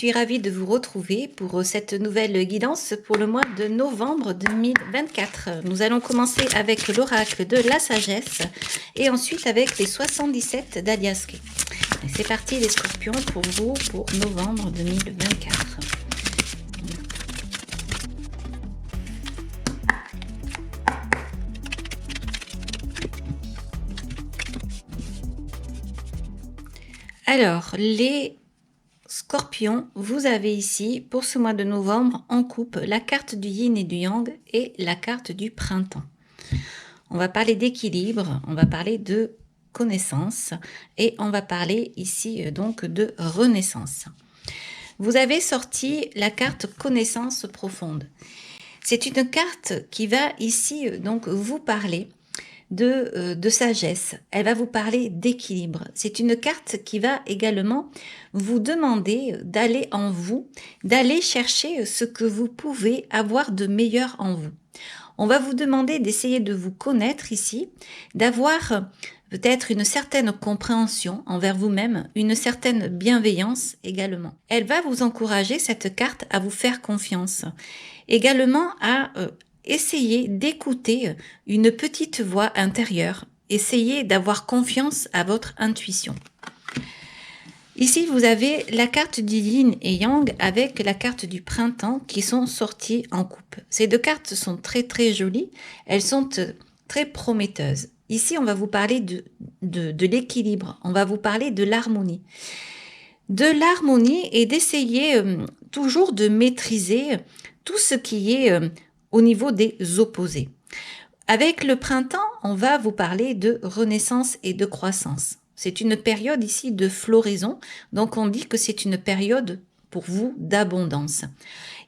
suis ravie de vous retrouver pour cette nouvelle guidance pour le mois de novembre 2024. Nous allons commencer avec l'oracle de la sagesse et ensuite avec les 77 d'Aliaske. C'est parti les scorpions pour vous pour novembre 2024. Alors, les Scorpions, vous avez ici, pour ce mois de novembre, en coupe, la carte du yin et du yang et la carte du printemps. On va parler d'équilibre, on va parler de connaissance et on va parler ici donc de renaissance. Vous avez sorti la carte connaissance profonde. C'est une carte qui va ici donc vous parler de sagesse. Elle va vous parler d'équilibre. C'est une carte qui va également vous demander d'aller en vous, d'aller chercher ce que vous pouvez avoir de meilleur en vous. On va vous demander d'essayer de vous connaître ici, d'avoir peut-être une certaine compréhension envers vous-même, une certaine bienveillance également. Elle va vous encourager, cette carte, à vous faire confiance. Également à essayez d'écouter une petite voix intérieure. Essayez d'avoir confiance à votre intuition. Ici, vous avez la carte du yin et yang avec la carte du printemps qui sont sorties en coupe. Ces deux cartes sont très très jolies. Elles sont très prometteuses. Ici, on va vous parler de l'équilibre. On va vous parler de l'harmonie. De l'harmonie et d'essayer toujours de maîtriser tout ce qui est au niveau des opposés. Avec le printemps, on va vous parler de renaissance et de croissance. C'est une période ici de floraison, donc on dit que c'est une période pour vous d'abondance.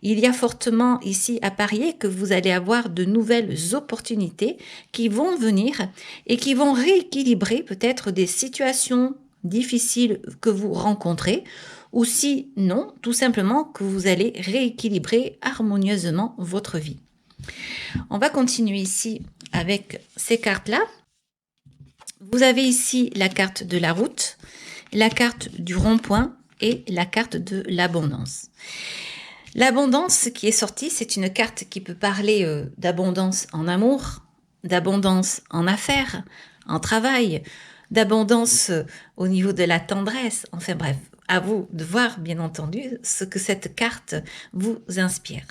Il y a fortement ici à parier que vous allez avoir de nouvelles opportunités qui vont venir et qui vont rééquilibrer peut-être des situations difficiles que vous rencontrez, ou si non, tout simplement que vous allez rééquilibrer harmonieusement votre vie. On va continuer ici avec ces cartes-là. Vous avez ici la carte de la route, la carte du rond-point et la carte de l'abondance. L'abondance qui est sortie, c'est une carte qui peut parler d'abondance en amour, d'abondance en affaires, en travail, d'abondance au niveau de la tendresse. Enfin bref, à vous de voir bien entendu ce que cette carte vous inspire.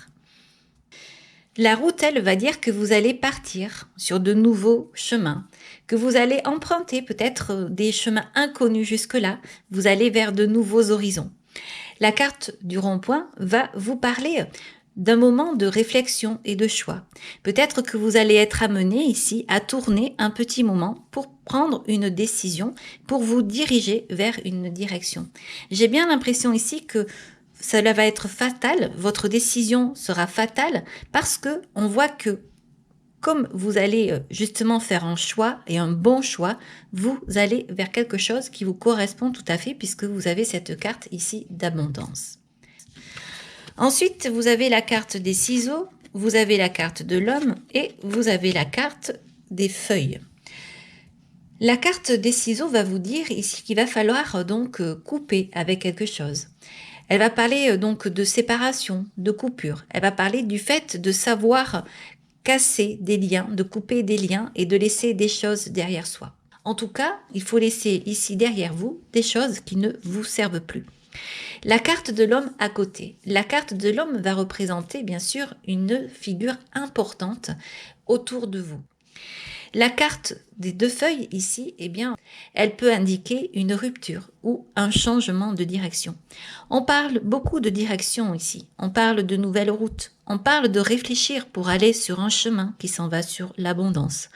La route, elle, va dire que vous allez partir sur de nouveaux chemins, que vous allez emprunter peut-être des chemins inconnus jusque-là, vous allez vers de nouveaux horizons. La carte du rond-point va vous parler d'un moment de réflexion et de choix. Peut-être que vous allez être amené ici à tourner un petit moment pour prendre une décision, pour vous diriger vers une direction. J'ai bien l'impression ici que cela va être fatal, votre décision sera fatale parce que on voit que comme vous allez justement faire un choix et un bon choix, vous allez vers quelque chose qui vous correspond tout à fait puisque vous avez cette carte ici d'abondance. Ensuite, vous avez la carte des ciseaux, vous avez la carte de l'homme et vous avez la carte des feuilles. La carte des ciseaux va vous dire ici qu'il va falloir donc couper avec quelque chose. Elle va parler donc de séparation, de coupure. Elle va parler du fait de savoir casser des liens, de couper des liens et de laisser des choses derrière soi. En tout cas, il faut laisser ici derrière vous des choses qui ne vous servent plus. La carte de l'homme à côté. La carte de l'homme va représenter bien sûr une figure importante autour de vous. La carte des deux feuilles ici, eh bien, elle peut indiquer une rupture ou un changement de direction. On parle beaucoup de direction ici. On parle de nouvelles routes. On parle de réfléchir pour aller sur un chemin qui s'en va sur l'abondance.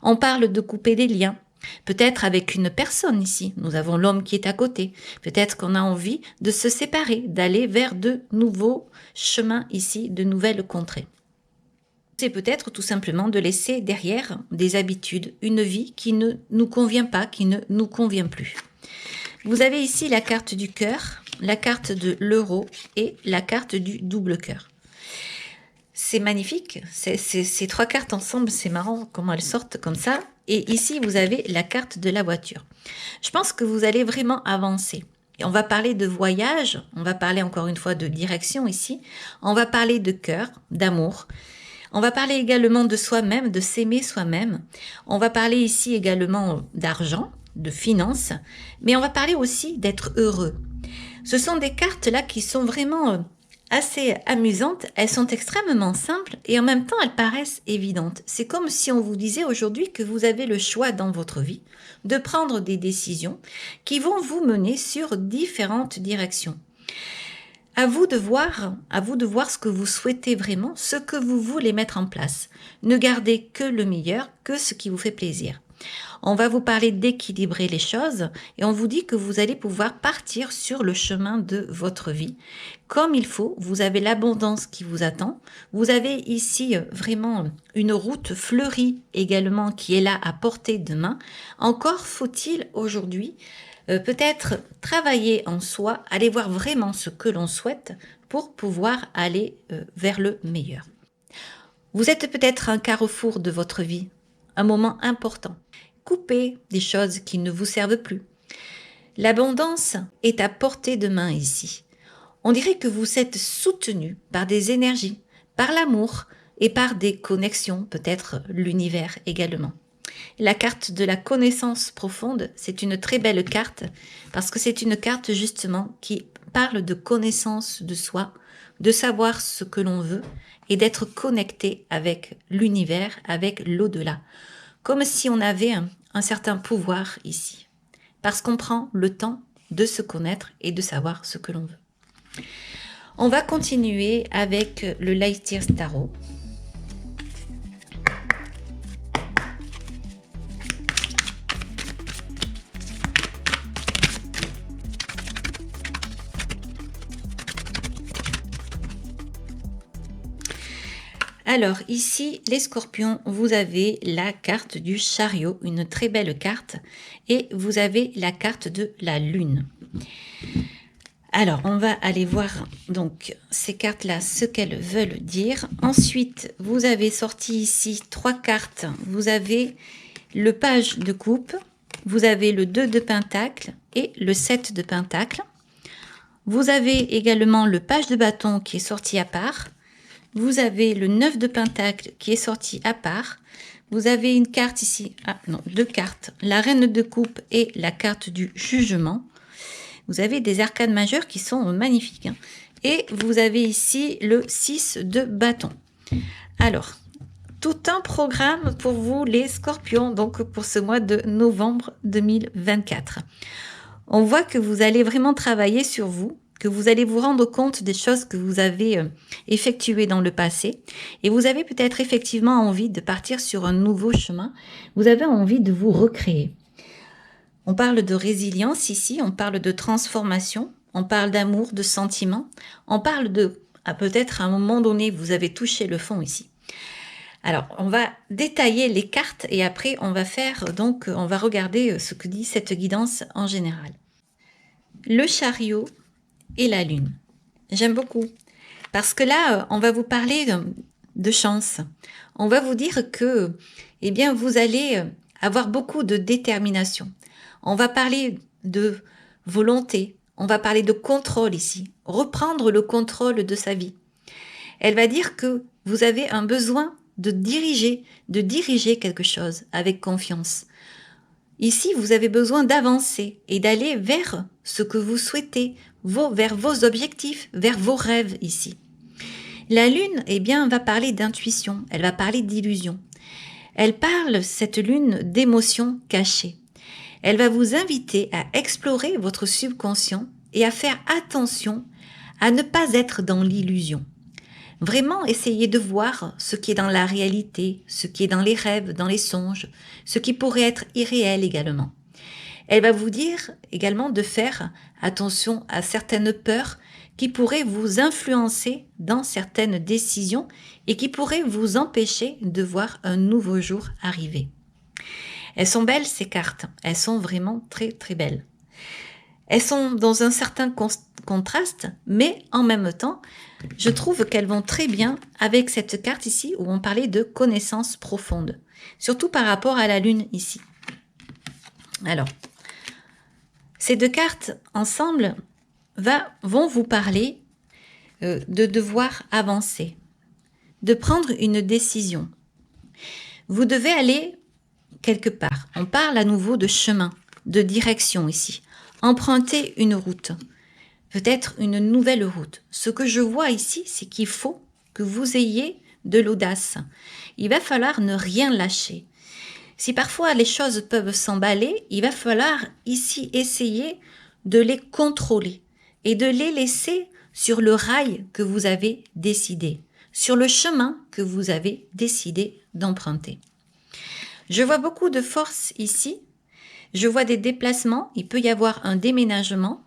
On parle de couper des liens. Peut-être avec une personne ici. Nous avons l'homme qui est à côté. Peut-être qu'on a envie de se séparer, d'aller vers de nouveaux chemins ici, de nouvelles contrées. C'est peut-être tout simplement de laisser derrière des habitudes, une vie qui ne nous convient pas, qui ne nous convient plus. Vous avez ici la carte du cœur, la carte de l'euro et la carte du double cœur. C'est magnifique, ces trois cartes ensemble, c'est marrant comment elles sortent comme ça. Et ici, vous avez la carte de la voiture. Je pense que vous allez vraiment avancer. Et on va parler de voyage, on va parler encore une fois de direction ici, on va parler de cœur, d'amour, on va parler également de soi-même, de s'aimer soi-même, on va parler ici également d'argent, de finances, mais on va parler aussi d'être heureux. Ce sont des cartes là qui sont vraiment assez amusantes, elles sont extrêmement simples et en même temps elles paraissent évidentes. C'est comme si on vous disait aujourd'hui que vous avez le choix dans votre vie de prendre des décisions qui vont vous mener sur différentes directions. À vous de voir ce que vous souhaitez vraiment, ce que vous voulez mettre en place. Ne gardez que le meilleur, que ce qui vous fait plaisir. On va vous parler d'équilibrer les choses et on vous dit que vous allez pouvoir partir sur le chemin de votre vie comme il faut. Vous avez l'abondance qui vous attend. Vous avez ici vraiment une route fleurie également qui est là à portée de main. Encore faut-il aujourd'hui peut-être travailler en soi, aller voir vraiment ce que l'on souhaite pour pouvoir aller vers le meilleur. Vous êtes peut-être à un carrefour de votre vie, un moment important. Coupez des choses qui ne vous servent plus. L'abondance est à portée de main ici. On dirait que vous êtes soutenu par des énergies, par l'amour et par des connexions, peut-être l'univers également. La carte de la connaissance profonde, c'est une très belle carte parce que c'est une carte justement qui parle de connaissance de soi, de savoir ce que l'on veut et d'être connecté avec l'univers, avec l'au-delà. Comme si on avait un certain pouvoir ici, parce qu'on prend le temps de se connaître et de savoir ce que l'on veut. On va continuer avec le Light Years Tarot. Alors ici, les scorpions, vous avez la carte du chariot, une très belle carte, et vous avez la carte de la lune. Alors, on va aller voir donc ces cartes-là, ce qu'elles veulent dire. Ensuite, vous avez sorti ici 3 cartes. Vous avez le page de coupe, vous avez le 2 de pentacle et le 7 de pentacle. Vous avez également le page de bâton qui est sorti à part. Vous avez le 9 de pentacle qui est sorti à part. Vous avez une carte ici, 2 cartes, la reine de coupe et la carte du jugement. Vous avez des arcanes majeures qui sont magnifiques. Et vous avez ici le 6 de bâton. Alors, tout un programme pour vous les scorpions, donc pour ce mois de novembre 2024. On voit que vous allez vraiment travailler sur vous, que vous allez vous rendre compte des choses que vous avez effectuées dans le passé et vous avez peut-être effectivement envie de partir sur un nouveau chemin, vous avez envie de vous recréer. On parle de résilience ici, on parle de transformation, on parle d'amour, de sentiments, on parle de, peut-être à un moment donné, vous avez touché le fond ici. Alors, on va détailler les cartes et après on va regarder ce que dit cette guidance en général. Le chariot et la lune. J'aime beaucoup parce que là, on va vous parler de chance. On va vous dire que, eh bien, vous allez avoir beaucoup de détermination. On va parler de volonté. On va parler de contrôle ici. Reprendre le contrôle de sa vie. Elle va dire que vous avez un besoin de diriger quelque chose avec confiance. Ici, vous avez besoin d'avancer et d'aller vers ce que vous souhaitez, vers vos objectifs, vers vos rêves ici. La lune, eh bien, va parler d'intuition, elle va parler d'illusion. Elle parle, cette lune, d'émotions cachées. Elle va vous inviter à explorer votre subconscient et à faire attention à ne pas être dans l'illusion. Vraiment essayer de voir ce qui est dans la réalité, ce qui est dans les rêves, dans les songes, ce qui pourrait être irréel également. Elle va vous dire également de faire attention à certaines peurs qui pourraient vous influencer dans certaines décisions et qui pourraient vous empêcher de voir un nouveau jour arriver. Elles sont belles ces cartes, elles sont vraiment très très belles. Elles sont dans un certain contraste, mais en même temps, je trouve qu'elles vont très bien avec cette carte ici où on parlait de connaissance profonde, surtout par rapport à la lune ici. Alors, Ces deux cartes ensemble vont vous parler de devoir avancer, de prendre une décision. Vous devez aller quelque part. On parle à nouveau de chemin, de direction ici. Emprunter une route, peut-être une nouvelle route. Ce que je vois ici, c'est qu'il faut que vous ayez de l'audace. Il va falloir ne rien lâcher. Si parfois les choses peuvent s'emballer, il va falloir ici essayer de les contrôler et de les laisser sur le rail que vous avez décidé, sur le chemin que vous avez décidé d'emprunter. Je vois beaucoup de force ici. Je vois des déplacements. Il peut y avoir un déménagement.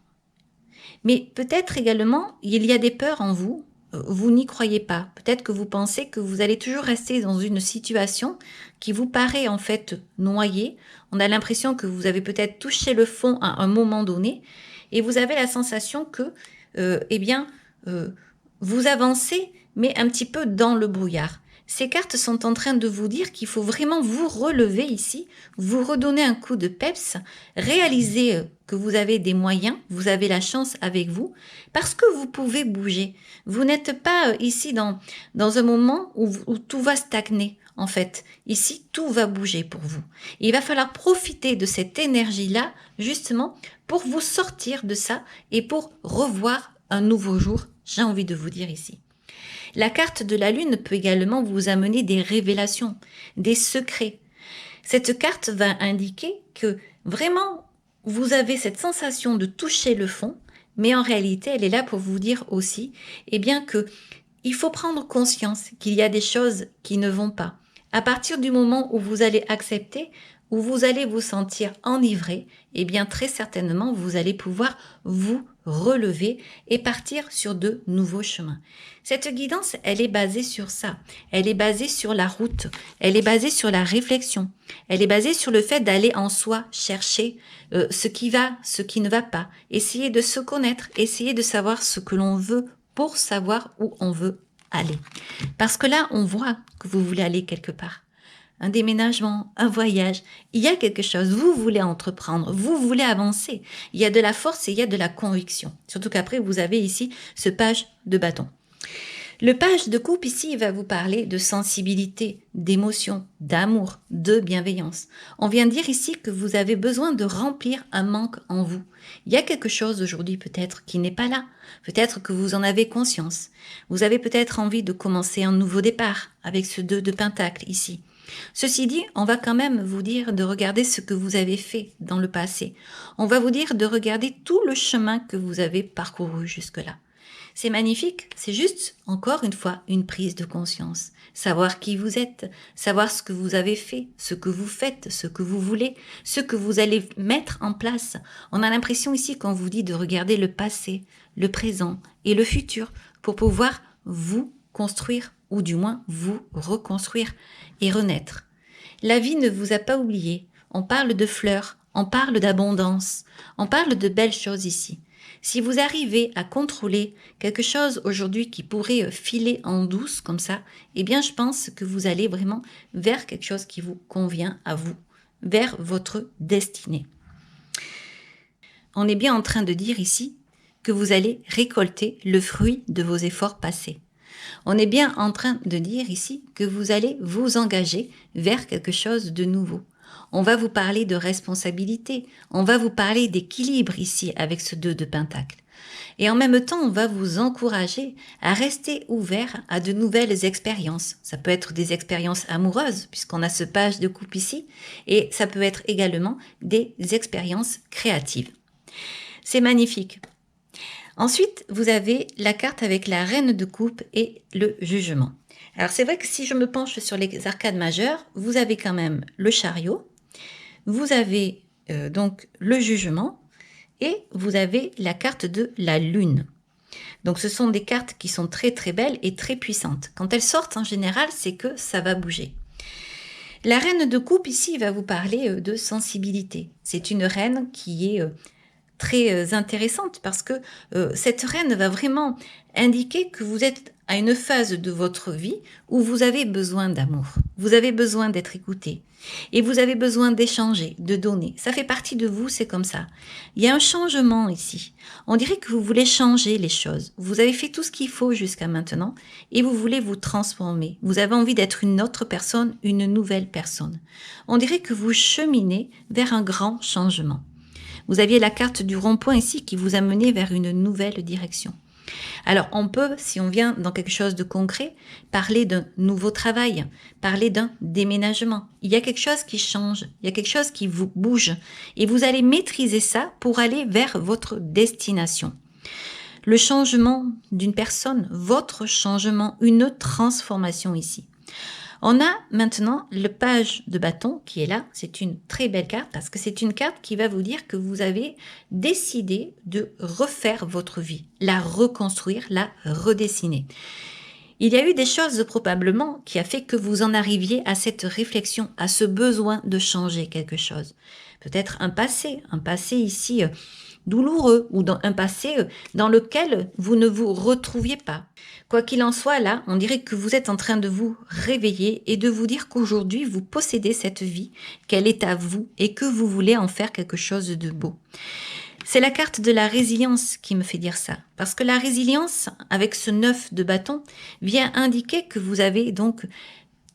Mais peut-être également, il y a des peurs en vous. Vous n'y croyez pas. Peut-être que vous pensez que vous allez toujours rester dans une situation qui vous paraît en fait noyée. On a l'impression que vous avez peut-être touché le fond à un moment donné et vous avez la sensation que, vous avancez, mais un petit peu dans le brouillard. Ces cartes sont en train de vous dire qu'il faut vraiment vous relever ici, vous redonner un coup de peps, réaliser que vous avez des moyens, vous avez la chance avec vous, parce que vous pouvez bouger. Vous n'êtes pas ici dans un moment où tout va stagner. En fait, ici, tout va bouger pour vous. Il va falloir profiter de cette énergie-là, justement, pour vous sortir de ça et pour revoir un nouveau jour, j'ai envie de vous dire ici. La carte de la lune peut également vous amener des révélations, des secrets. Cette carte va indiquer que vraiment, vous avez cette sensation de toucher le fond, mais en réalité, elle est là pour vous dire aussi, que il faut prendre conscience qu'il y a des choses qui ne vont pas. À partir du moment où vous allez accepter, où vous allez vous sentir enivré, très certainement, vous allez pouvoir vous relever et partir sur de nouveaux chemins. Cette guidance, elle est basée sur ça. Elle est basée sur la route. Elle est basée sur la réflexion. Elle est basée sur le fait d'aller en soi chercher ce qui va, ce qui ne va pas. Essayer de se connaître, essayer de savoir ce que l'on veut pour savoir où on veut aller. Parce que là, on voit que vous voulez aller quelque part. Un déménagement, un voyage, il y a quelque chose, vous voulez entreprendre, vous voulez avancer. Il y a de la force et il y a de la conviction. Surtout qu'après, vous avez ici ce page de bâton. Le page de coupe ici, il va vous parler de sensibilité, d'émotion, d'amour, de bienveillance. On vient dire ici que vous avez besoin de remplir un manque en vous. Il y a quelque chose aujourd'hui peut-être qui n'est pas là. Peut-être que vous en avez conscience. Vous avez peut-être envie de commencer un nouveau départ avec ce 2 de pentacle ici. Ceci dit, on va quand même vous dire de regarder ce que vous avez fait dans le passé. On va vous dire de regarder tout le chemin que vous avez parcouru jusque-là. C'est magnifique, c'est juste, encore une fois, une prise de conscience. Savoir qui vous êtes, savoir ce que vous avez fait, ce que vous faites, ce que vous voulez, ce que vous allez mettre en place. On a l'impression ici qu'on vous dit de regarder le passé, le présent et le futur pour pouvoir vous construire ou du moins vous reconstruire et renaître. La vie ne vous a pas oublié. On parle de fleurs, on parle d'abondance, on parle de belles choses ici. Si vous arrivez à contrôler quelque chose aujourd'hui qui pourrait filer en douce comme ça, je pense que vous allez vraiment vers quelque chose qui vous convient à vous, vers votre destinée. On est bien en train de dire ici que vous allez récolter le fruit de vos efforts passés. On est bien en train de dire ici que vous allez vous engager vers quelque chose de nouveau. On va vous parler de responsabilité, on va vous parler d'équilibre ici avec ce 2 de pentacle. Et en même temps, on va vous encourager à rester ouvert à de nouvelles expériences. Ça peut être des expériences amoureuses, puisqu'on a ce page de coupe ici, et ça peut être également des expériences créatives. C'est magnifique. Ensuite, vous avez la carte avec la reine de coupe et le jugement. Alors c'est vrai que si je me penche sur les arcades majeures, vous avez quand même le chariot, vous avez donc le jugement et vous avez la carte de la lune. Donc ce sont des cartes qui sont très très belles et très puissantes. Quand elles sortent en général, c'est que ça va bouger. La reine de coupe ici va vous parler de sensibilité. C'est une reine qui est très intéressante parce que cette reine va vraiment indiquer que vous êtes à une phase de votre vie où vous avez besoin d'amour, vous avez besoin d'être écouté et vous avez besoin d'échanger, de donner. Ça fait partie de vous, c'est comme ça. Il y a un changement ici. On dirait que vous voulez changer les choses. Vous avez fait tout ce qu'il faut jusqu'à maintenant et vous voulez vous transformer. Vous avez envie d'être une autre personne, une nouvelle personne. On dirait que vous cheminez vers un grand changement. Vous aviez la carte du rond-point ici qui vous a mené vers une nouvelle direction. Alors, on peut, si on vient dans quelque chose de concret, parler d'un nouveau travail, parler d'un déménagement. Il y a quelque chose qui change, il y a quelque chose qui vous bouge et vous allez maîtriser ça pour aller vers votre destination. Le changement d'une personne, votre changement, une transformation ici. On a maintenant le page de bâton qui est là. C'est une très belle carte parce que c'est une carte qui va vous dire que vous avez décidé de refaire votre vie, la reconstruire, la redessiner. Il y a eu des choses probablement qui a fait que vous en arriviez à cette réflexion, à ce besoin de changer quelque chose. Peut-être un passé ici douloureux ou dans un passé dans lequel vous ne vous retrouviez pas. Quoi qu'il en soit, là, on dirait que vous êtes en train de vous réveiller et de vous dire qu'aujourd'hui, vous possédez cette vie, qu'elle est à vous et que vous voulez en faire quelque chose de beau. C'est la carte de la résilience qui me fait dire ça. Parce que la résilience, avec ce 9 de bâton, vient indiquer que vous avez donc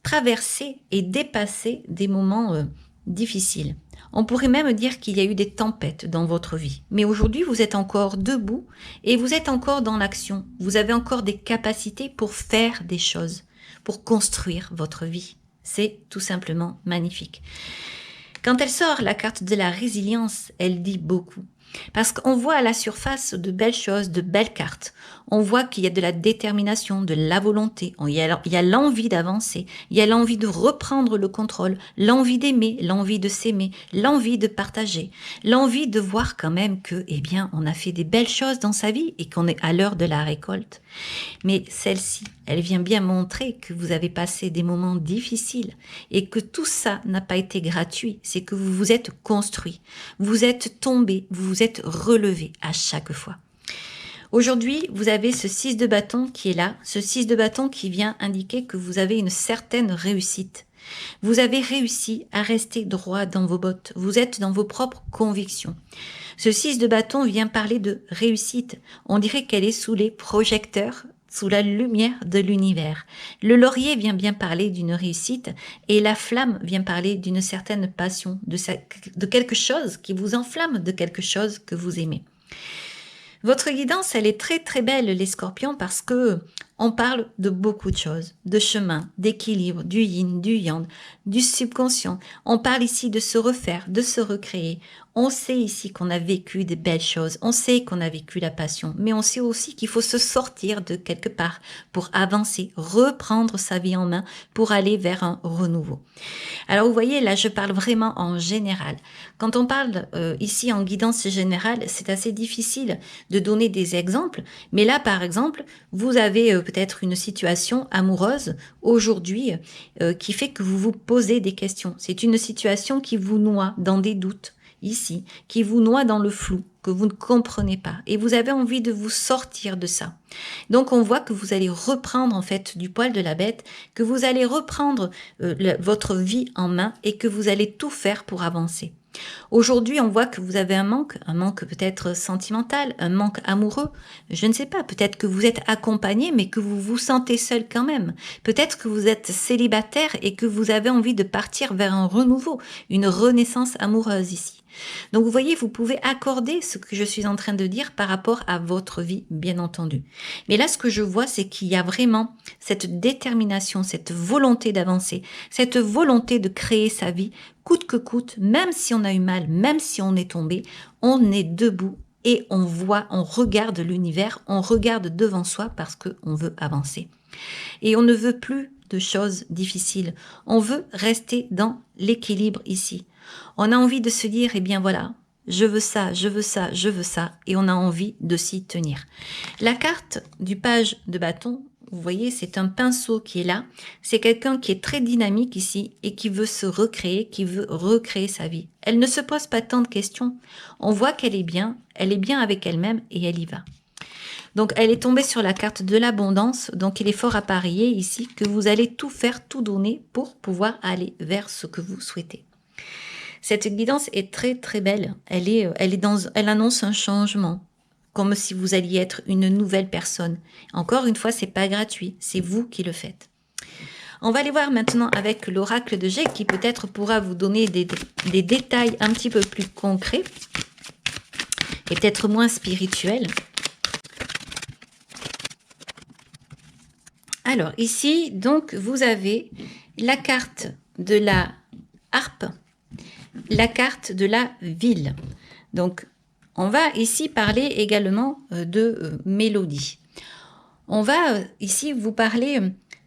traversé et dépassé des moments difficiles. On pourrait même dire qu'il y a eu des tempêtes dans votre vie. Mais aujourd'hui, vous êtes encore debout et vous êtes encore dans l'action. Vous avez encore des capacités pour faire des choses, pour construire votre vie. C'est tout simplement magnifique. Quand elle sort, la carte de la résilience, elle dit beaucoup. Parce qu'on voit à la surface de belles choses, de belles cartes. On voit qu'il y a de la détermination, de la volonté. Il y a l'envie d'avancer. Il y a l'envie de reprendre le contrôle. L'envie d'aimer, l'envie de s'aimer, l'envie de partager. L'envie de voir quand même que, eh bien, on a fait des belles choses dans sa vie et qu'on est à l'heure de la récolte. Mais celle-ci, elle vient bien montrer que vous avez passé des moments difficiles et que tout ça n'a pas été gratuit. C'est que vous vous êtes construit. Vous êtes tombé, vous vous êtes relevé à chaque fois. Aujourd'hui, vous avez ce 6 de bâton qui est là, ce 6 de bâton qui vient indiquer que vous avez une certaine réussite. Vous avez réussi à rester droit dans vos bottes, vous êtes dans vos propres convictions. Ce 6 de bâton vient parler de réussite, on dirait qu'elle est sous les projecteurs, sous la lumière de l'univers. Le laurier vient bien parler d'une réussite et la flamme vient parler d'une certaine passion, de quelque chose qui vous enflamme, de quelque chose que vous aimez. Votre guidance, elle est très très belle les scorpions parce que on parle de beaucoup de choses, de chemin, d'équilibre, du yin, du yang, du subconscient. On parle ici de se refaire, de se recréer. On sait ici qu'on a vécu des belles choses, on sait qu'on a vécu la passion, mais on sait aussi qu'il faut se sortir de quelque part pour avancer, reprendre sa vie en main pour aller vers un renouveau. Alors vous voyez, là je parle vraiment en général. Quand on parle ici en guidance générale, c'est assez difficile de donner des exemples, mais là par exemple, vous avez peut-être une situation amoureuse aujourd'hui qui fait que vous vous posez des questions. C'est une situation qui vous noie dans des doutes. Ici, qui vous noie dans le flou, que vous ne comprenez pas. Et vous avez envie de vous sortir de ça. Donc, on voit que vous allez reprendre, en fait, du poil de la bête, que vous allez reprendre votre vie en main et que vous allez tout faire pour avancer. Aujourd'hui, on voit que vous avez un manque peut-être sentimental, un manque amoureux. Je ne sais pas, peut-être que vous êtes accompagné, mais que vous vous sentez seul quand même. Peut-être que vous êtes célibataire et que vous avez envie de partir vers un renouveau, une renaissance amoureuse ici. Donc vous voyez, vous pouvez accorder ce que je suis en train de dire par rapport à votre vie, bien entendu. Mais là, ce que je vois, c'est qu'il y a vraiment cette détermination, cette volonté d'avancer, cette volonté de créer sa vie, coûte que coûte, même si on a eu mal, même si on est tombé, on est debout et on voit, on regarde l'univers, on regarde devant soi parce qu'on veut avancer. Et on ne veut plus de choses difficiles, on veut rester dans l'équilibre ici. On a envie de se dire, eh bien voilà, je veux ça, je veux ça, je veux ça, et on a envie de s'y tenir. La carte du page de bâton, vous voyez, c'est un pinceau qui est là. C'est quelqu'un qui est très dynamique ici et qui veut se recréer, qui veut recréer sa vie. Elle ne se pose pas tant de questions. On voit qu'elle est bien avec elle-même et elle y va. Donc, elle est tombée sur la carte de l'abondance. Donc, il est fort à parier ici que vous allez tout faire, tout donner pour pouvoir aller vers ce que vous souhaitez. Cette guidance est très, très belle. Elle annonce un changement, comme si vous alliez être une nouvelle personne. Encore une fois, c'est pas gratuit. C'est vous qui le faites. On va aller voir maintenant avec l'oracle de G qui peut-être pourra vous donner des détails un petit peu plus concrets et peut-être moins spirituels. Alors ici, donc, vous avez la carte de la harpe, la carte de la ville. Donc, on va ici parler également de mélodie. On va ici vous parler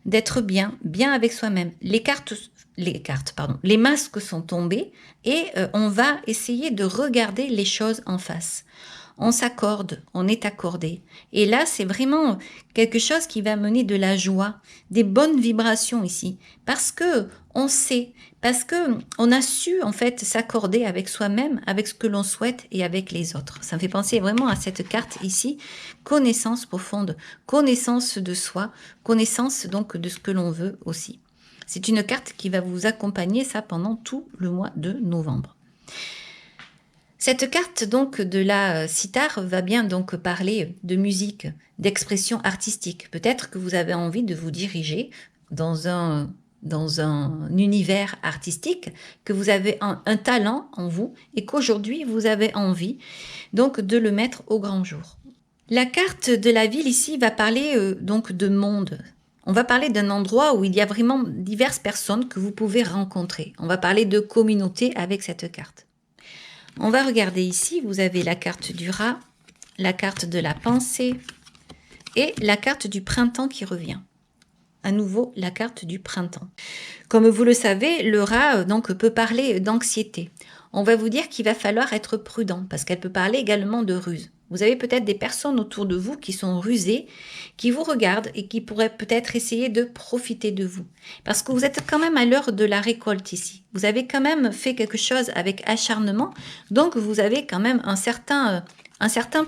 d'être bien avec soi-même. Les masques sont tombés et on va essayer de regarder les choses en face. On s'accorde, on est accordé. Et là, c'est vraiment quelque chose qui va mener de la joie, des bonnes vibrations ici. Parce que on sait, parce que on a su en fait s'accorder avec soi-même, avec ce que l'on souhaite et avec les autres. Ça me fait penser vraiment à cette carte ici, connaissance profonde, connaissance de soi, connaissance donc de ce que l'on veut aussi. C'est une carte qui va vous accompagner ça pendant tout le mois de novembre. Cette carte donc de la sitar va bien donc parler de musique, d'expression artistique. Peut-être que vous avez envie de vous diriger dans un univers artistique, que vous avez un talent en vous et qu'aujourd'hui vous avez envie donc de le mettre au grand jour. La carte de la ville ici va parler donc de monde. On va parler d'un endroit où il y a vraiment diverses personnes que vous pouvez rencontrer. On va parler de communauté avec cette carte. On va regarder ici, vous avez la carte du rat, la carte de la pensée et la carte du printemps qui revient. À nouveau, la carte du printemps. Comme vous le savez, le rat donc peut parler d'anxiété. On va vous dire qu'il va falloir être prudent parce qu'elle peut parler également de ruse. Vous avez peut-être des personnes autour de vous qui sont rusées, qui vous regardent et qui pourraient peut-être essayer de profiter de vous. Parce que vous êtes quand même à l'heure de la récolte ici. Vous avez quand même fait quelque chose avec acharnement, donc vous avez quand même un certain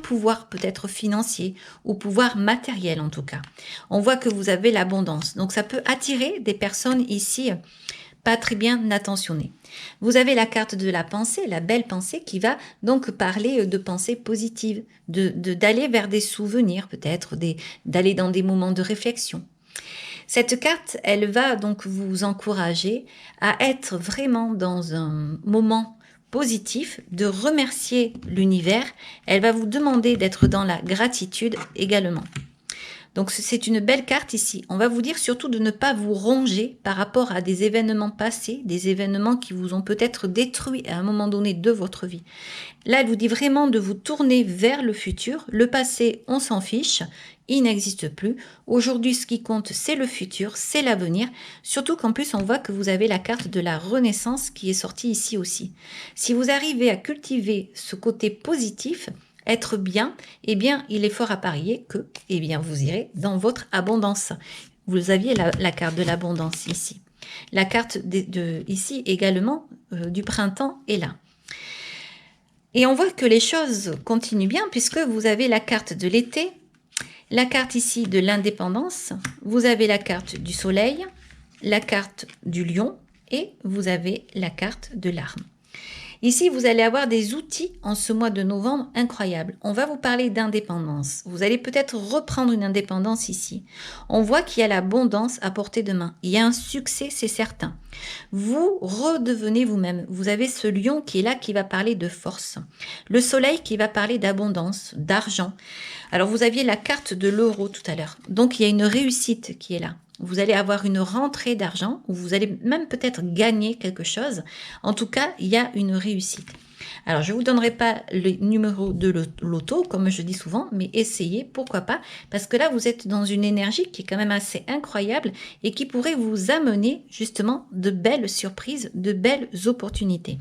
pouvoir peut-être financier ou pouvoir matériel en tout cas. On voit que vous avez l'abondance. Donc ça peut attirer des personnes ici pas très bien attentionnées. Vous avez la carte de la pensée, la belle pensée qui va donc parler de pensée positive, d'aller vers des souvenirs peut-être, d'aller dans des moments de réflexion. Cette carte, elle va donc vous encourager à être vraiment dans un moment positif, de remercier l'univers. Elle va vous demander d'être dans la gratitude également. Donc c'est une belle carte ici. On va vous dire surtout de ne pas vous ronger par rapport à des événements passés, des événements qui vous ont peut-être détruit à un moment donné de votre vie. Là, elle vous dit vraiment de vous tourner vers le futur. Le passé, on s'en fiche, il n'existe plus. Aujourd'hui, ce qui compte, c'est le futur, c'est l'avenir. Surtout qu'en plus, on voit que vous avez la carte de la renaissance qui est sortie ici aussi. Si vous arrivez à cultiver ce côté positif, être bien, eh bien, il est fort à parier que, eh bien, vous irez dans votre abondance. Vous aviez la carte de l'abondance ici. La carte ici également du printemps est là. Et on voit que les choses continuent bien puisque vous avez la carte de l'été, la carte ici de l'indépendance, vous avez la carte du soleil, la carte du lion et vous avez la carte de l'arme. Ici, vous allez avoir des outils en ce mois de novembre incroyables. On va vous parler d'indépendance. Vous allez peut-être reprendre une indépendance ici. On voit qu'il y a l'abondance à portée de main. Il y a un succès, c'est certain. Vous redevenez vous-même. Vous avez ce lion qui est là, qui va parler de force. Le soleil qui va parler d'abondance, d'argent. Alors, vous aviez la carte de l'euro tout à l'heure. Donc, il y a une réussite qui est là. Vous allez avoir une rentrée d'argent ou vous allez même peut-être gagner quelque chose. En tout cas, il y a une réussite. Alors, je ne vous donnerai pas le numéro de loto, comme je dis souvent, mais essayez, pourquoi pas, parce que là, vous êtes dans une énergie qui est quand même assez incroyable et qui pourrait vous amener justement de belles surprises, de belles opportunités.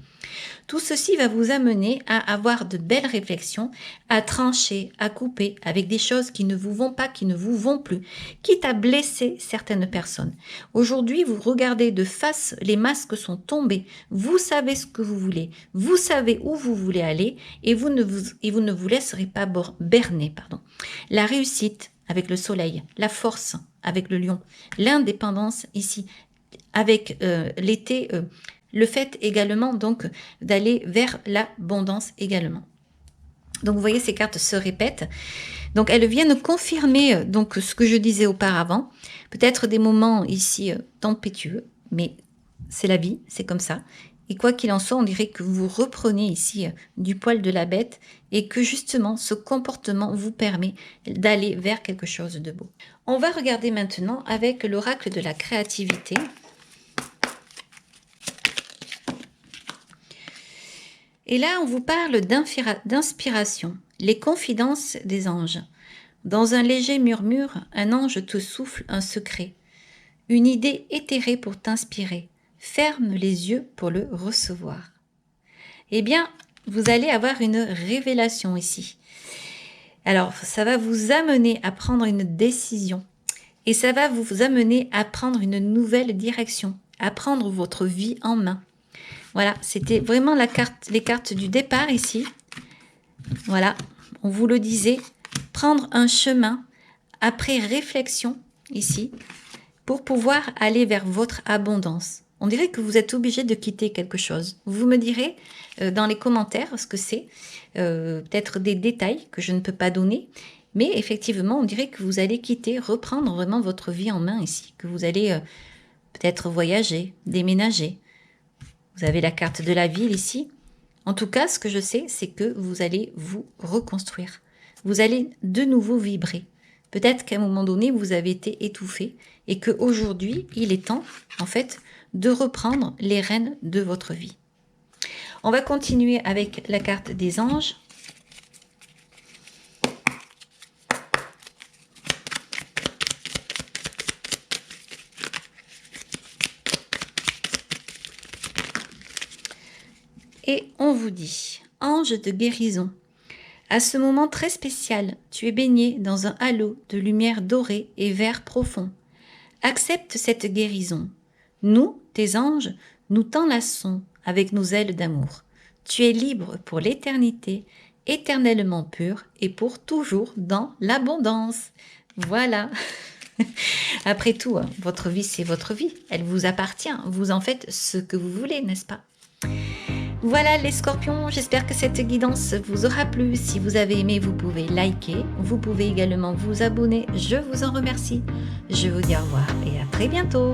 Tout ceci va vous amener à avoir de belles réflexions, à trancher, à couper avec des choses qui ne vous vont pas, qui ne vous vont plus, quitte à blesser certaines personnes. Aujourd'hui, vous regardez de face, les masques sont tombés, vous savez ce que vous voulez, vous savez savez où vous voulez aller et vous ne vous laisserez pas berner. Pardon. La réussite avec le soleil, la force avec le lion, l'indépendance ici, avec l'été, le fait également donc d'aller vers l'abondance également. Donc vous voyez, ces cartes se répètent. Donc elles viennent confirmer donc ce que je disais auparavant. Peut-être des moments ici tempétueux, mais c'est la vie, c'est comme ça. Et quoi qu'il en soit, on dirait que vous reprenez ici du poil de la bête et que justement ce comportement vous permet d'aller vers quelque chose de beau. On va regarder maintenant avec l'oracle de la créativité. Et là, on vous parle d'inspiration, les confidences des anges. Dans un léger murmure, un ange te souffle un secret, une idée éthérée pour t'inspirer. Ferme les yeux pour le recevoir. Eh bien, vous allez avoir une révélation ici. Alors, ça va vous amener à prendre une décision et ça va vous amener à prendre une nouvelle direction, à prendre votre vie en main. Voilà, c'était vraiment les cartes du départ ici. Voilà, on vous le disait, prendre un chemin après réflexion ici pour pouvoir aller vers votre abondance. On dirait que vous êtes obligé de quitter quelque chose. Vous me direz dans les commentaires ce que c'est, peut-être des détails que je ne peux pas donner, mais effectivement, on dirait que vous allez quitter, reprendre vraiment votre vie en main ici, que vous allez peut-être voyager, déménager. Vous avez la carte de la ville ici. En tout cas, ce que je sais, c'est que vous allez vous reconstruire. Vous allez de nouveau vibrer. Peut-être qu'à un moment donné, vous avez été étouffé et qu'aujourd'hui, il est temps, en fait, de reprendre les rênes de votre vie. On va continuer avec la carte des anges. Et on vous dit, ange de guérison, à ce moment très spécial, tu es baigné dans un halo de lumière dorée et vert profond. Accepte cette guérison. Nous, tes anges, nous t'enlaçons avec nos ailes d'amour. Tu es libre pour l'éternité, éternellement pur et pour toujours dans l'abondance. Voilà. Après tout, votre vie, c'est votre vie. Elle vous appartient. Vous en faites ce que vous voulez, n'est-ce pas? Voilà les scorpions, j'espère que cette guidance vous aura plu. Si vous avez aimé, vous pouvez liker. Vous pouvez également vous abonner. Je vous en remercie. Je vous dis au revoir et à très bientôt.